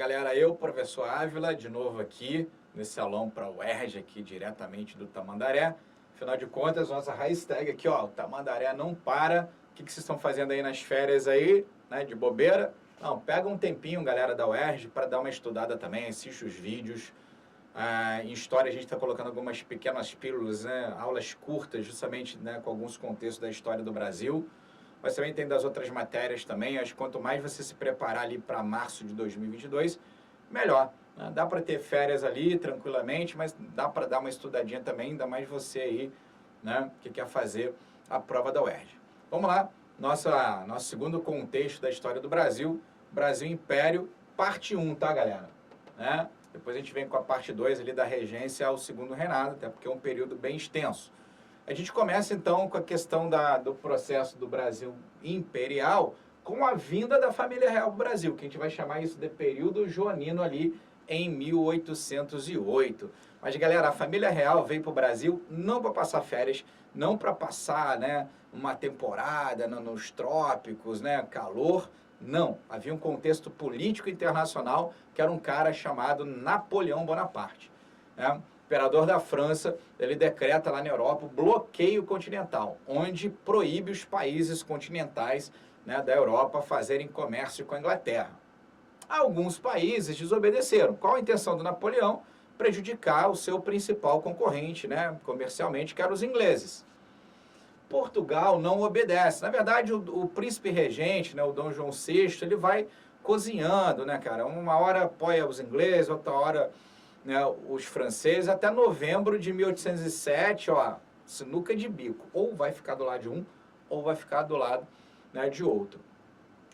Galera, eu, professor Ávila, de novo aqui, nesse salão para o UERJ, aqui diretamente do Tamandaré. Afinal de contas, nossa hashtag aqui, ó, o Tamandaré não para. O que vocês estão fazendo aí nas férias aí, né, de bobeira? Não, pega um tempinho, galera da UERJ, para dar uma estudada também, assiste os vídeos. Em história a gente está colocando algumas pequenas pílulas, né, aulas curtas, justamente, né, com alguns contextos da história do Brasil. Mas também tem das outras matérias também. Acho que quanto mais você se preparar ali para março de 2022, melhor. Né? Dá para ter férias ali tranquilamente, mas dá para dar uma estudadinha também, ainda mais você aí, né, que quer fazer a prova da UERJ. Vamos lá, nosso segundo contexto da história do Brasil, Brasil Império, parte 1, tá, galera? Né? Depois a gente vem com a parte 2 ali da regência ao segundo reinado, até porque é um período bem extenso. A gente começa então com a questão do processo do Brasil imperial com a vinda da família real para o Brasil, que a gente vai chamar isso de período joanino ali em 1808. Mas galera, a família real veio para o Brasil não para passar férias, não para passar, né, uma temporada nos trópicos, né, calor, não. Havia um contexto político internacional que era um cara chamado Napoleão Bonaparte, né? Imperador da França, ele decreta lá na Europa o bloqueio continental, onde proíbe os países continentais, né, da Europa fazerem comércio com a Inglaterra. Alguns países desobedeceram. Qual a intenção do Napoleão? Prejudicar o seu principal concorrente, né, comercialmente, que eram os ingleses. Portugal não obedece. Na verdade, o príncipe regente, né, o Dom João VI, ele vai cozinhando, né, cara? Uma hora apoia os ingleses, outra hora, né, os franceses, até novembro de 1807, ó, sinuca de bico. Ou vai ficar do lado de um, ou vai ficar do lado, né, de outro.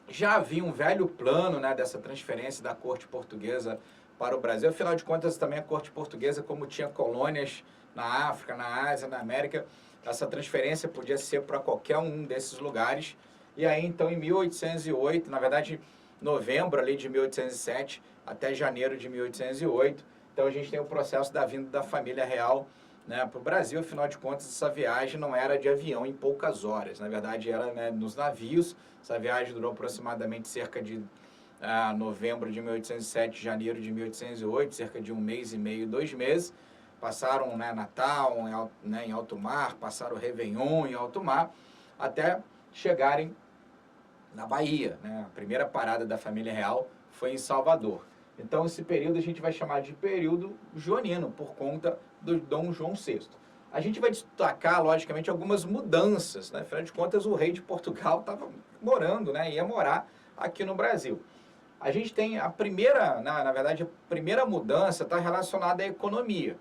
Já havia um velho plano, né, dessa transferência da corte portuguesa para o Brasil. Afinal de contas, também a corte portuguesa, como tinha colônias na África, na Ásia, na América, essa transferência podia ser para qualquer um desses lugares. E aí, então, em 1808, na verdade, novembro ali de 1807 até janeiro de 1808, então a gente tem o processo da vinda da família real, né, para o Brasil. Afinal de contas, essa viagem não era de avião em poucas horas, na verdade era, né, nos navios. Essa viagem durou aproximadamente cerca de novembro de 1807, janeiro de 1808, cerca de um mês e meio, 2 meses. Passaram, né, Natal, em alto mar, passaram o Réveillon em alto mar, até chegarem na Bahia, né? A primeira parada da família real foi em Salvador. Então, esse período a gente vai chamar de período joanino, por conta do Dom João VI. A gente vai destacar, logicamente, algumas mudanças, né? Afinal de contas, o rei de Portugal estava morando, né? Ia morar aqui no Brasil. A gente tem a primeira, na verdade, a primeira mudança está relacionada à economia.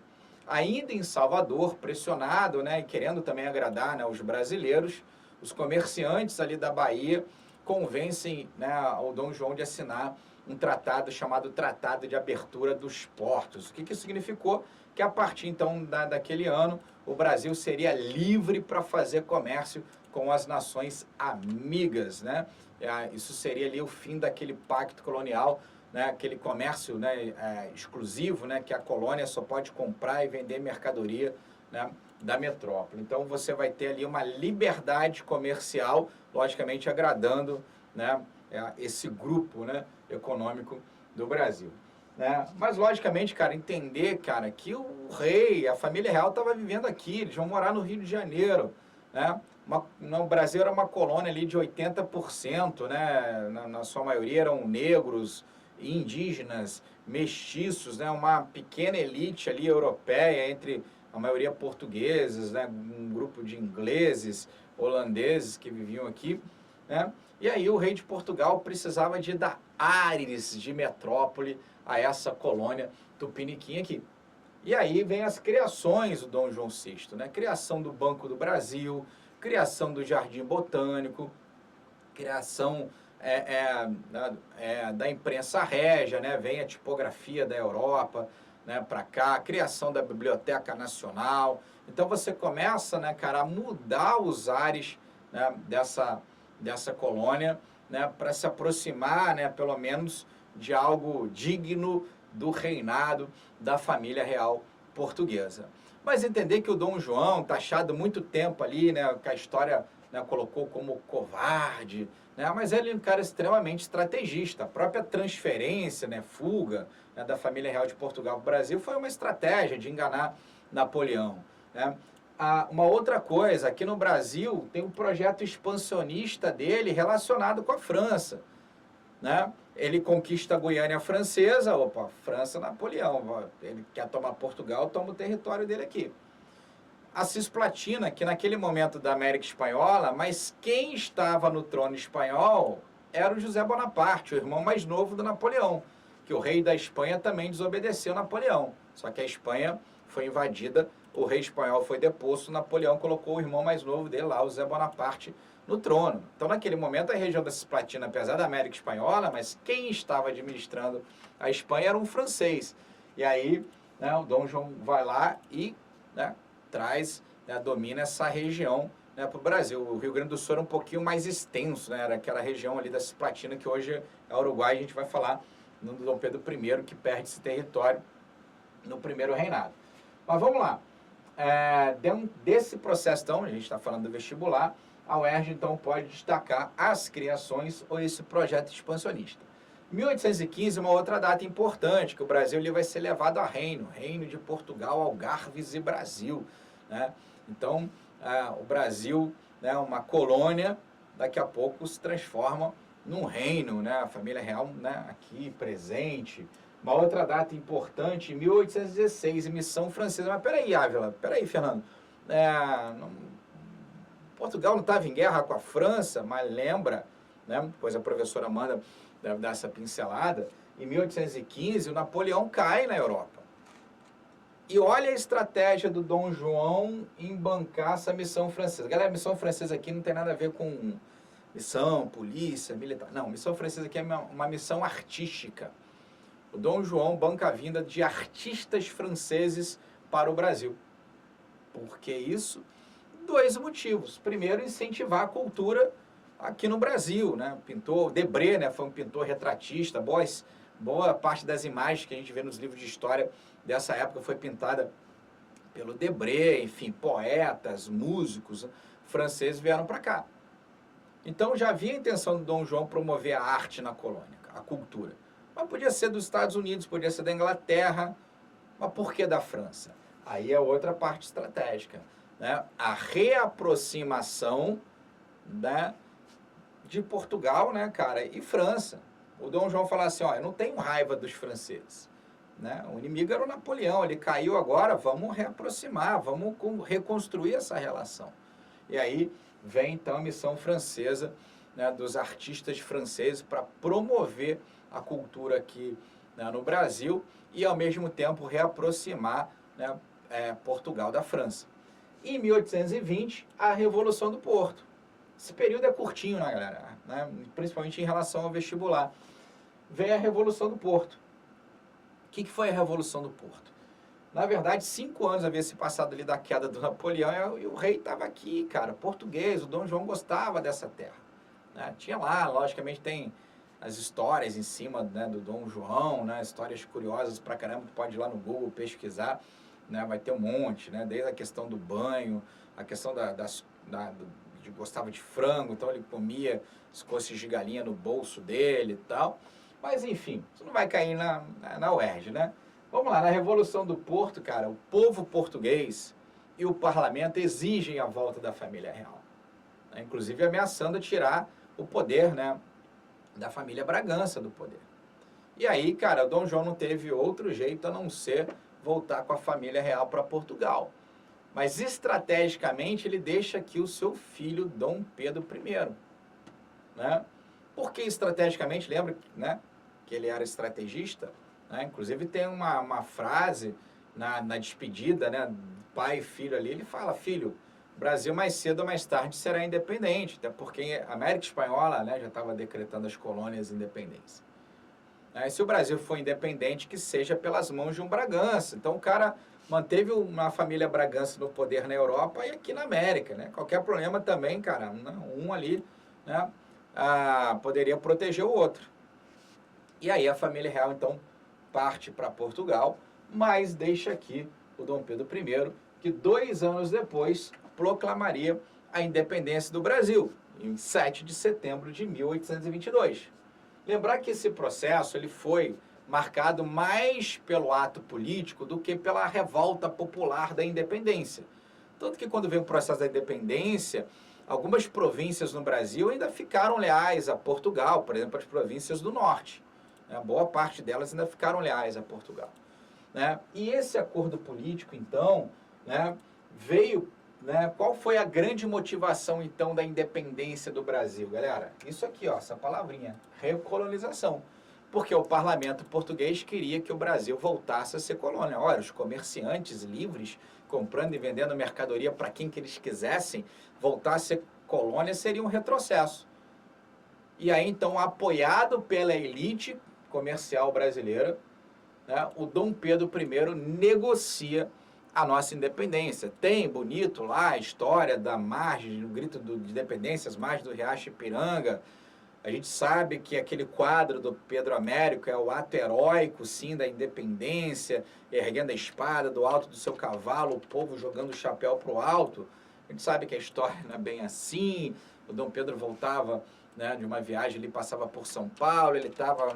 Ainda em Salvador, pressionado, né, e querendo também agradar, né, os brasileiros, os comerciantes ali da Bahia convencem, né, o Dom João de assinar um tratado chamado Tratado de Abertura dos Portos. O que isso significou? Que a partir então daquele ano, o Brasil seria livre para fazer comércio com as nações amigas, né? Isso seria ali o fim daquele pacto colonial, né, aquele comércio, né, exclusivo, né, que a colônia só pode comprar e vender mercadoria, né, da metrópole. Então você vai ter ali uma liberdade comercial, logicamente agradando, né, esse grupo, né, econômico do Brasil. Né? Mas logicamente, cara, entender, cara, que o rei, a família real estava vivendo aqui, eles vão morar no Rio de Janeiro, né? No Brasil era uma colônia ali de 80%, né? Na sua maioria eram negros, indígenas, mestiços, né? Uma pequena elite ali europeia, entre a maioria portugueses, né? Um grupo de ingleses, holandeses que viviam aqui, né? E aí o rei de Portugal precisava de dar ares de metrópole a essa colônia tupiniquim aqui. E aí vem as criações do Dom João VI, né? Criação do Banco do Brasil, criação do Jardim Botânico, criação da imprensa régia, né? Vem a tipografia da Europa, né, para cá, criação da Biblioteca Nacional. Então você começa, né, cara, a mudar os ares, né, dessa colônia, né, para se aproximar, né, pelo menos de algo digno do reinado da família real portuguesa. Mas entender que o Dom João, taxado muito tempo ali, né, que a história, né, colocou como covarde, né? Mas ele é um cara extremamente estrategista. A própria transferência, né, fuga, né, da família real de Portugal para o Brasil foi uma estratégia de enganar Napoleão, né? Uma outra coisa, aqui no Brasil tem um projeto expansionista dele relacionado com a França, né? Ele conquista a Guiana Francesa, opa, França, Napoleão, ele quer tomar Portugal, toma o território dele aqui. A Cisplatina, que naquele momento da América Espanhola, mas quem estava no trono espanhol era o José Bonaparte, o irmão mais novo do Napoleão, que o rei da Espanha também desobedeceu Napoleão. Só que a Espanha foi invadida, o rei espanhol foi deposto, Napoleão colocou o irmão mais novo dele lá, o José Bonaparte, no trono. Então, naquele momento, a região da Cisplatina, apesar da América Espanhola, mas quem estava administrando a Espanha era um francês. E aí, né, o Dom João vai lá e, né, traz, né, domina essa região, né, para o Brasil. O Rio Grande do Sul era um pouquinho mais extenso, né, era aquela região ali da Cisplatina que hoje é Uruguai, a gente vai falar no Dom Pedro I, que perde esse território no primeiro reinado. Mas vamos lá. Desse processo, então, a gente está falando do vestibular, a UERJ, então, pode destacar as criações ou esse projeto expansionista. 1815 é uma outra data importante, que o Brasil ele vai ser levado a reino de Portugal, Algarves e Brasil, né? Então, o Brasil, né, uma colônia, daqui a pouco se transforma num reino, né? A família real, né, aqui presente. Uma outra data importante, 1816, emissão francesa. Mas peraí, Ávila, peraí, Fernando. Portugal não estava em guerra com a França, mas lembra, né? Pois a professora Amanda deve dar essa pincelada. Em 1815, o Napoleão cai na Europa. E olha a estratégia do Dom João em bancar essa missão francesa. Galera, a missão francesa aqui não tem nada a ver com missão, polícia, militar. Não, missão francesa aqui é uma missão artística. O Dom João banca a vinda de artistas franceses para o Brasil. Por que isso? Dois motivos. Primeiro, incentivar a cultura aqui no Brasil, né? O pintor Debré, né, foi um pintor retratista. Boa parte das imagens que a gente vê nos livros de história dessa época foi pintada pelo Debré. Enfim, poetas, músicos franceses vieram para cá. Então já havia a intenção do Dom João promover a arte na colônia, a cultura. Mas podia ser dos Estados Unidos, podia ser da Inglaterra, mas por que da França? Aí é outra parte estratégica, né? A reaproximação, né, de Portugal, né, cara, e França. O Dom João fala assim, ó, eu não tenho raiva dos franceses, né? O inimigo era o Napoleão, ele caiu agora, vamos reaproximar, vamos reconstruir essa relação. E aí vem então a missão francesa, né, dos artistas franceses para promover a cultura aqui, né, no Brasil e ao mesmo tempo reaproximar, né, Portugal da França. Em 1820, a Revolução do Porto. Esse período é curtinho, né, galera? Né? Principalmente em relação ao vestibular. Vem a Revolução do Porto. O que foi a Revolução do Porto? Na verdade, 5 anos havia se passado ali da queda do Napoleão e o rei estava aqui, cara, português. O Dom João gostava dessa terra, né? Tinha lá, logicamente, tem as histórias em cima, né, do Dom João, né? Histórias curiosas pra caramba, tu pode ir lá no Google pesquisar, né? Vai ter um monte, né? Desde a questão do banho, a questão gostava de frango, então ele comia as coxas de galinha no bolso dele e tal. Mas enfim, isso não vai cair na UERJ, né? Vamos lá, na Revolução do Porto, cara, o povo português e o parlamento exigem a volta da família real, né? Inclusive ameaçando tirar o poder, né, da família Bragança do poder. E aí, cara, o Dom João não teve outro jeito a não ser voltar com a família real para Portugal. Mas estrategicamente ele deixa aqui o seu filho Dom Pedro I, né? Por que estrategicamente? Lembra, né, que ele era estrategista, né? Inclusive tem uma frase na despedida, né, pai e filho ali, ele fala, filho, o Brasil mais cedo ou mais tarde será independente, até porque a América Espanhola, né, já estava decretando as colônias de independência. Se o Brasil for independente, que seja pelas mãos de um Bragança. Então o cara manteve uma família Bragança no poder na Europa e aqui na América, né? Qualquer problema também, cara, um ali, né, poderia proteger o outro. E aí a família real, então, parte para Portugal, mas deixa aqui o Dom Pedro I, que 2 anos depois proclamaria a independência do Brasil. em 7 de setembro de 1822. Lembrar que esse processo ele foi marcado mais pelo ato político do que pela revolta popular da independência. Tanto que quando veio o processo da independência, algumas províncias no Brasil ainda ficaram leais a Portugal, por exemplo, as províncias do norte. Boa parte delas ainda ficaram leais a Portugal. E esse acordo político, então, veio... Qual foi a grande motivação, então, da independência do Brasil, galera? Isso aqui, ó, essa palavrinha, recolonização. Porque o parlamento português queria que o Brasil voltasse a ser colônia. Olha, os comerciantes livres, comprando e vendendo mercadoria para quem que eles quisessem, voltar a ser colônia seria um retrocesso. E aí, então, apoiado pela elite comercial brasileira, o Dom Pedro I negocia a nossa independência. Tem bonito lá a história da margem, o grito de independência, as margens do Riacho Ipiranga. A gente sabe que aquele quadro do Pedro Américo é o ato heróico, sim, da independência, erguendo a espada do alto do seu cavalo, o povo jogando o chapéu para o alto. A gente sabe que a história não é bem assim. O Dom Pedro voltava de uma viagem, ele passava por São Paulo, ele estava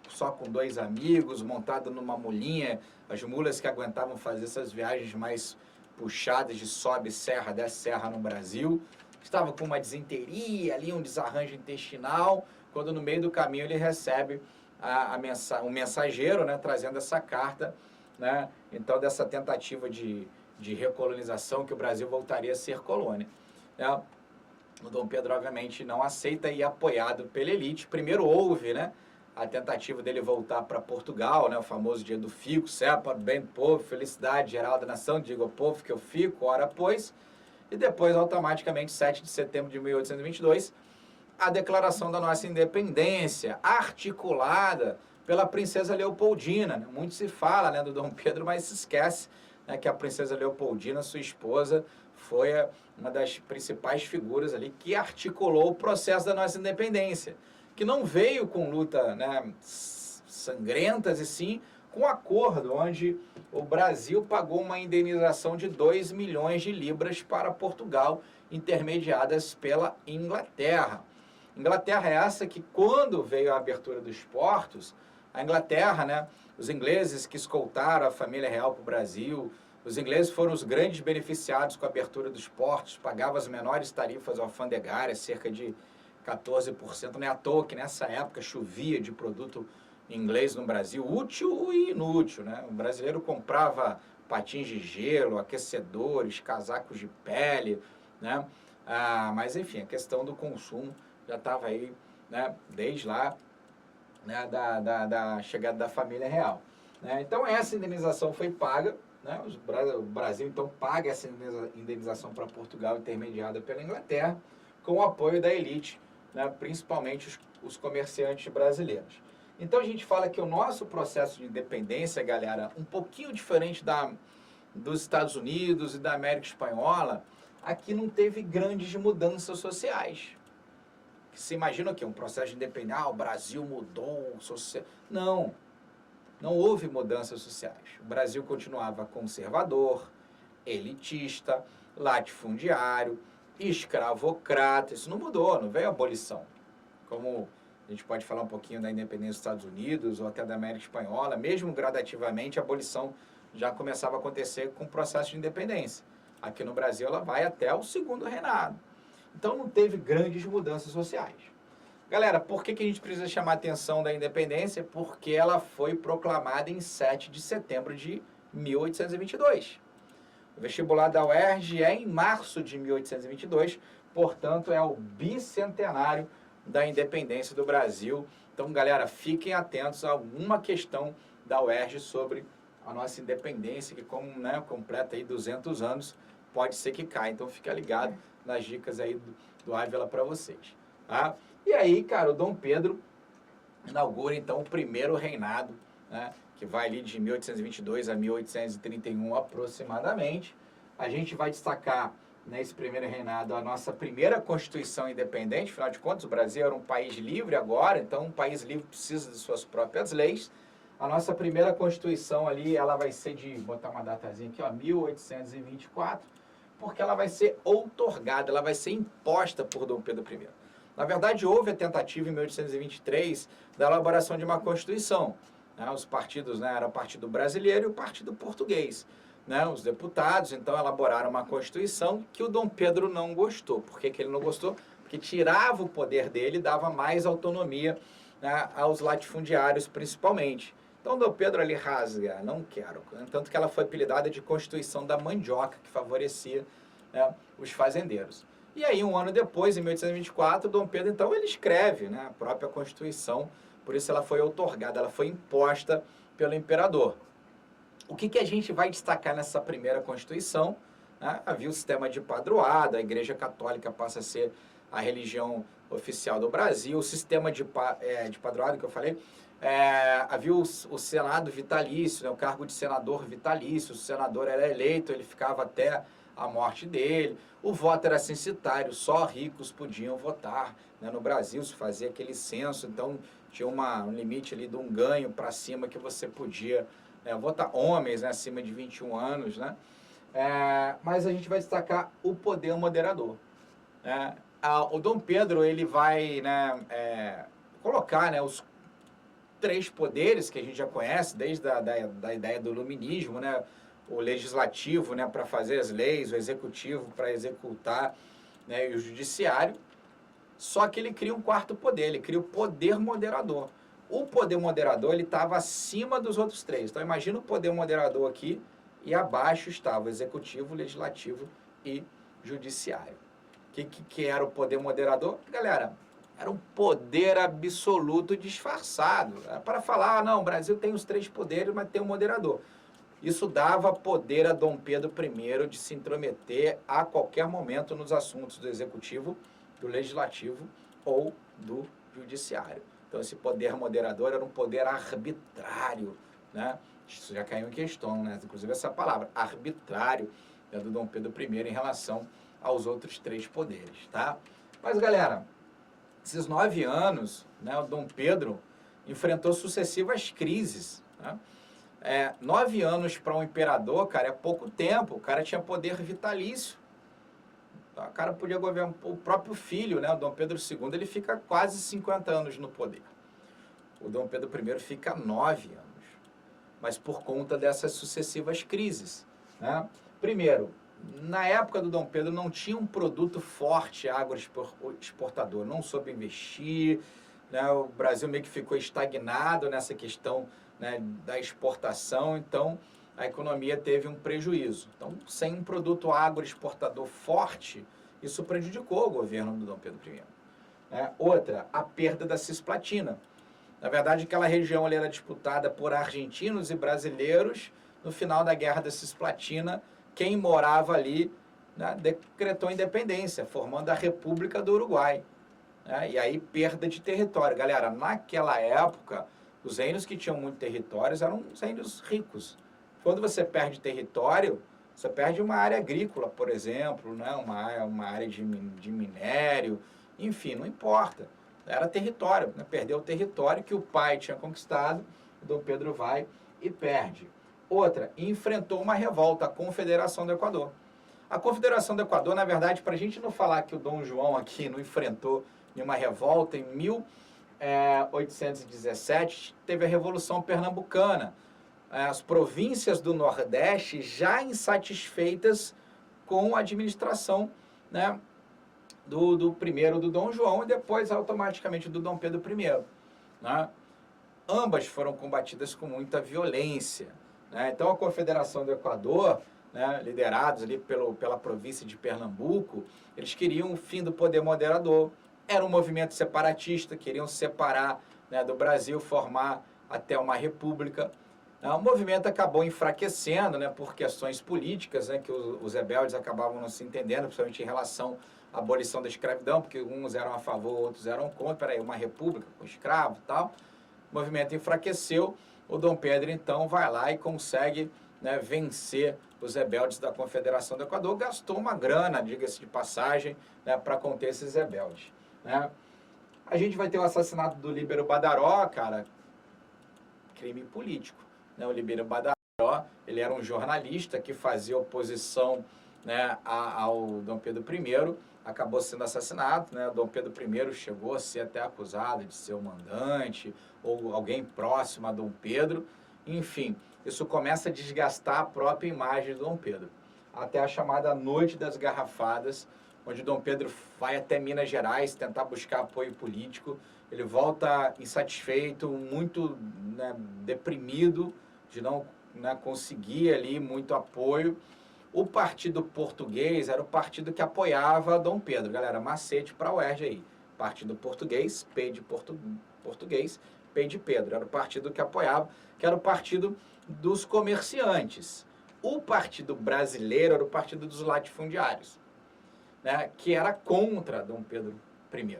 só com 2 amigos, montado numa mulinha, as mulas que aguentavam fazer essas viagens mais puxadas de sobe serra, desce serra no Brasil. Estava com uma disenteria ali, um desarranjo intestinal, quando no meio do caminho ele recebe um mensageiro, trazendo essa carta, então dessa tentativa de recolonização, que o Brasil voltaria a ser colônia. O Dom Pedro, obviamente, não aceita e apoiado pela elite. Primeiro houve, a tentativa dele voltar para Portugal, o famoso dia do fico, para o bem do povo, felicidade geral da nação, digo ao povo que eu fico, ora pois. E depois, automaticamente, 7 de setembro de 1822, a declaração da nossa independência, articulada pela princesa Leopoldina. Muito se fala do Dom Pedro, mas se esquece que a princesa Leopoldina, sua esposa, foi uma das principais figuras ali que articulou o processo da nossa independência, que não veio com luta sangrentas, e sim com um acordo onde o Brasil pagou uma indenização de 2 milhões de libras para Portugal, intermediadas pela Inglaterra. Inglaterra é essa que, quando veio a abertura dos portos, a Inglaterra, os ingleses que escoltaram a família real para o Brasil, os ingleses foram os grandes beneficiados com a abertura dos portos, pagavam as menores tarifas alfandegárias, cerca de 14%, não é à toa que nessa época chovia de produto inglês no Brasil, útil e inútil, O brasileiro comprava patins de gelo, aquecedores, casacos de pele, mas enfim, a questão do consumo já estava aí, desde lá, da chegada da família real. Então essa indenização foi paga, o Brasil então paga essa indenização para Portugal, intermediada pela Inglaterra, com o apoio da elite, principalmente os comerciantes brasileiros. Então a gente fala que o nosso processo de independência, galera, um pouquinho diferente dos Estados Unidos e da América Espanhola, aqui não teve grandes mudanças sociais. Você imagina o quê? Um processo de independência, o Brasil mudou, não houve mudanças sociais. O Brasil continuava conservador, elitista, latifundiário, escravocrata, isso não mudou, não veio a abolição. Como a gente pode falar um pouquinho da independência dos Estados Unidos ou até da América Espanhola, mesmo gradativamente a abolição já começava a acontecer com o processo de independência. Aqui no Brasil ela vai até o segundo reinado. Então não teve grandes mudanças sociais. Galera, por que a gente precisa chamar a atenção da independência? Porque ela foi proclamada em 7 de setembro de 1822. O vestibular da UERJ é em março de 1822, portanto é o bicentenário da independência do Brasil. Então, galera, fiquem atentos a alguma questão da UERJ sobre a nossa independência, que como completa aí 200 anos, pode ser que caia. Então, fica ligado nas dicas aí do Ávila para vocês. Tá? E aí, cara, o Dom Pedro inaugura, então, o primeiro reinado, que vai ali de 1822 a 1831 aproximadamente. A gente vai destacar nesse primeiro reinado a nossa primeira Constituição independente. Afinal de contas, o Brasil era um país livre agora, então um país livre precisa de suas próprias leis. A nossa primeira Constituição ali, ela vai ser de, vou botar uma datazinha aqui, 1824, porque ela vai ser outorgada, ela vai ser imposta por Dom Pedro I. Na verdade, houve a tentativa em 1823 da elaboração de uma Constituição. Né? Os partidos, né, era o Partido Brasileiro e o Partido Português. Né? Os deputados, então, elaboraram uma Constituição que o Dom Pedro não gostou. Por que ele não gostou? Porque tirava o poder dele e dava mais autonomia, né, aos latifundiários, principalmente. Então, Dom Pedro ali rasga, não quero. Tanto que ela foi apelidada de Constituição da Mandioca, que favorecia, né, os fazendeiros. E aí, um ano depois, em 1824, Dom Pedro, então, ele escreve, né, a própria Constituição, por isso ela foi outorgada, ela foi imposta pelo imperador. O que a gente vai destacar nessa primeira Constituição? Né? Havia o sistema de padroado, a Igreja Católica passa a ser a religião oficial do Brasil, o sistema de padroado que eu falei, havia o Senado vitalício, né, o cargo de senador vitalício, o senador era eleito, ele ficava até a morte dele, o voto era censitário, só ricos podiam votar, né, no Brasil se fazia aquele censo, então tinha um limite ali de um ganho para cima que você podia votar, homens, né, acima de 21 anos, né, mas a gente vai destacar o poder moderador. O Dom Pedro, ele vai, né, colocar, né, os 3 poderes que a gente já conhece, desde da ideia do iluminismo, né, o legislativo, né, para fazer as leis, o executivo para executar, né, e o judiciário. Só que ele cria um 4º poder, ele cria o poder moderador. O poder moderador, ele estava acima dos outros 3. Então, imagina o poder moderador aqui e abaixo estava o executivo, o legislativo e judiciário. O que era o poder moderador? Galera, era um poder absoluto disfarçado. Era para falar, não, o Brasil tem os 3 poderes, mas tem um moderador. Isso dava poder a Dom Pedro I de se intrometer a qualquer momento nos assuntos do executivo, do legislativo ou do judiciário. Então, esse poder moderador era um poder arbitrário, né? Isso já caiu em questão, né? Inclusive essa palavra, arbitrário, é do Dom Pedro I em relação aos outros 3 poderes, tá? Mas, galera, esses 9 anos, né, o Dom Pedro enfrentou sucessivas crises, né? 9 anos para um imperador, cara, é pouco tempo. O cara tinha poder vitalício. O cara podia governar o próprio filho, né? O Dom Pedro II, ele fica quase 50 anos no poder. O Dom Pedro I fica 9 anos. Mas por conta dessas sucessivas crises, né? Primeiro, na época do Dom Pedro não tinha um produto forte agroexportador, não soube investir, né? O Brasil meio que ficou estagnado nessa questão, né, da exportação, então a economia teve um prejuízo. Então, sem um produto agroexportador forte, isso prejudicou o governo do Dom Pedro I. Outra, a perda da Cisplatina. Na verdade, aquela região ali era disputada por argentinos e brasileiros. No final da Guerra da Cisplatina, quem morava ali, né, decretou independência, formando a República do Uruguai. E aí, perda de território. Galera, naquela época, os reinos que tinham muito territórios eram os reinos ricos. Quando você perde território, você perde uma área agrícola, por exemplo, né? uma área de minério, enfim, não importa. Era território, né? Perdeu o território que o pai tinha conquistado, o Dom Pedro vai e perde. Outra, enfrentou uma revolta, a Confederação do Equador. A Confederação do Equador, na verdade, para a gente não falar que o Dom João aqui não enfrentou nenhuma revolta, em 1817 teve a Revolução Pernambucana. As províncias do Nordeste já insatisfeitas com a administração, né, do primeiro do Dom João e depois automaticamente do Dom Pedro I. Né? Ambas foram combatidas com muita violência. Né? Então a Confederação do Equador, né, liderados ali pela província de Pernambuco, eles queriam o fim do poder moderador. Era um movimento separatista, queriam separar, né, do Brasil, formar até uma república. O movimento acabou enfraquecendo, né, por questões políticas, né, que os rebeldes acabavam não se entendendo, principalmente em relação à abolição da escravidão, porque uns eram a favor, outros eram contra. Peraí, uma república com escravo e tal. O movimento enfraqueceu. O Dom Pedro, então, vai lá e consegue, né, vencer os rebeldes da Confederação do Equador. Gastou uma grana, diga-se de passagem, né, para conter esses rebeldes. Né? A gente vai ter o assassinato do Líbero Badaró, cara, crime político. Né? O Líbero Badaró, ele era um jornalista que fazia oposição né, ao Dom Pedro I, acabou sendo assassinado, né? Dom Pedro I chegou a ser até acusado de ser o mandante ou alguém próximo a Dom Pedro. Enfim, isso começa a desgastar a própria imagem de Dom Pedro. Até a chamada Noite das Garrafadas, onde Dom Pedro vai até Minas Gerais tentar buscar apoio político. Ele volta insatisfeito, muito, né, deprimido de não, né, conseguir ali muito apoio. O Partido Português era o partido que apoiava Dom Pedro. Galera, macete para a UERJ aí. Partido Português, P de Português, P de Pedro. Era o partido que apoiava, que era o partido dos comerciantes. O Partido Brasileiro era o partido dos latifundiários, né, que era contra Dom Pedro I.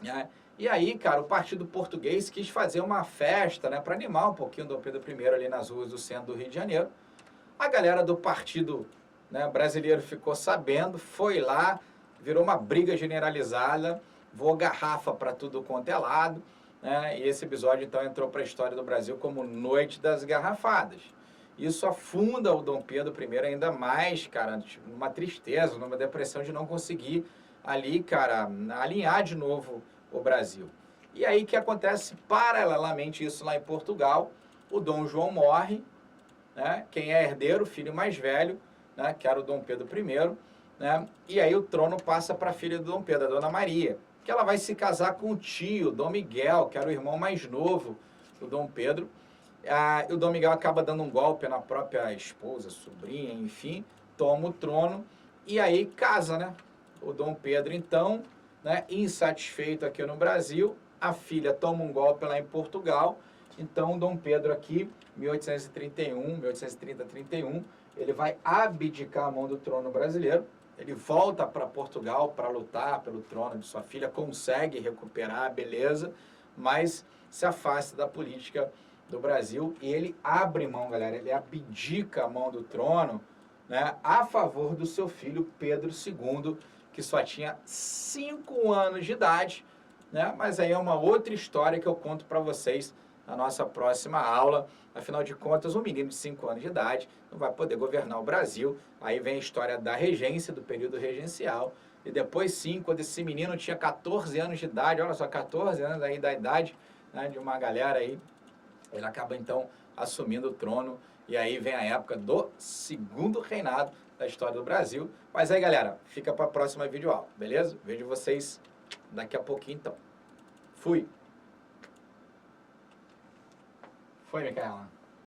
Né? E aí, cara, o Partido Português quis fazer uma festa, né, para animar um pouquinho Dom Pedro I ali nas ruas do centro do Rio de Janeiro. A galera do Partido, né, Brasileiro ficou sabendo, foi lá, virou uma briga generalizada, voou garrafa para tudo quanto é lado, né, e esse episódio então entrou para a história do Brasil como Noite das Garrafadas. Isso afunda o Dom Pedro I ainda mais, cara, numa tristeza, numa depressão de não conseguir ali, cara, alinhar de novo o Brasil. E aí que acontece paralelamente isso lá em Portugal, o Dom João morre, né? Quem é herdeiro, o filho mais velho, né? Que era o Dom Pedro I, né? E aí o trono passa para a filha do Dom Pedro, a Dona Maria, que ela vai se casar com o tio, Dom Miguel, que era o irmão mais novo do Dom Pedro. E o Dom Miguel acaba dando um golpe na própria esposa, sobrinha, enfim, toma o trono e aí casa, né? O Dom Pedro, então, né, insatisfeito aqui no Brasil, a filha toma um golpe lá em Portugal, então o Dom Pedro aqui, 1830-31, ele vai abdicar a mão do trono brasileiro, ele volta para Portugal para lutar pelo trono de sua filha, consegue recuperar a beleza, mas se afasta da política do Brasil e ele abre mão, galera, ele abdica a mão do trono, né, a favor do seu filho Pedro II, que só tinha 5 anos de idade, né, mas aí é uma outra história que eu conto para vocês na nossa próxima aula. Afinal de contas, um menino de 5 anos de idade não vai poder governar o Brasil. Aí vem a história da regência, do período regencial. E depois sim, quando esse menino tinha 14 anos de idade, olha só, 14 anos aí da idade, né, de uma galera aí, ele acaba então assumindo o trono. E aí vem a época do segundo reinado da história do Brasil. Mas aí, galera, fica para a próxima videoaula, beleza? Vejo vocês daqui a pouquinho então. Fui! Foi, Micaela?